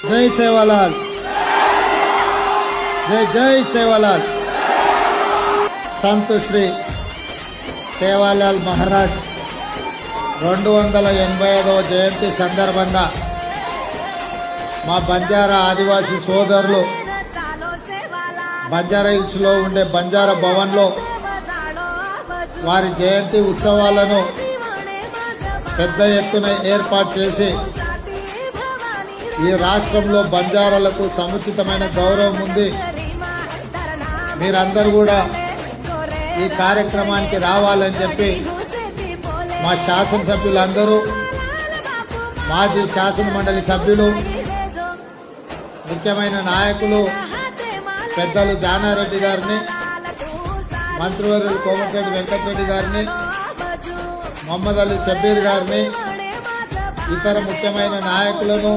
జై సేవాలాల్, జై జై సేవాలాల్. సంత్ శ్రీ సేవాలాల్ మహారాజ్ 285వ జయంతి సందర్భంగా మా బంజారా ఆదివాసీ సోదరులు బంజారా హిల్స్ లో ఉండే బంజారా భవన్ లో వారి జయంతి ఉత్సవాలను పెద్ద ఎత్తున ఏర్పాటు చేసి ఈ రాష్ట్రంలో బంజారాలకు సముచితమైన గౌరవం ఉంది, మీరందరూ కూడా ఈ కార్యక్రమానికి రావాలని చెప్పి మా శాసనసభ్యులందరూ, మాజీ శాసన మండలి సభ్యులు, ముఖ్యమైన నాయకులు పెద్దలు జానారెడ్డి గారిని, మంత్రివర్యులు కోమటిరెడ్డి వెంకటరెడ్డి గారిని, మొహమ్మద్ అలీ షబ్బీర్ గారిని, ఇతర ముఖ్యమైన నాయకులను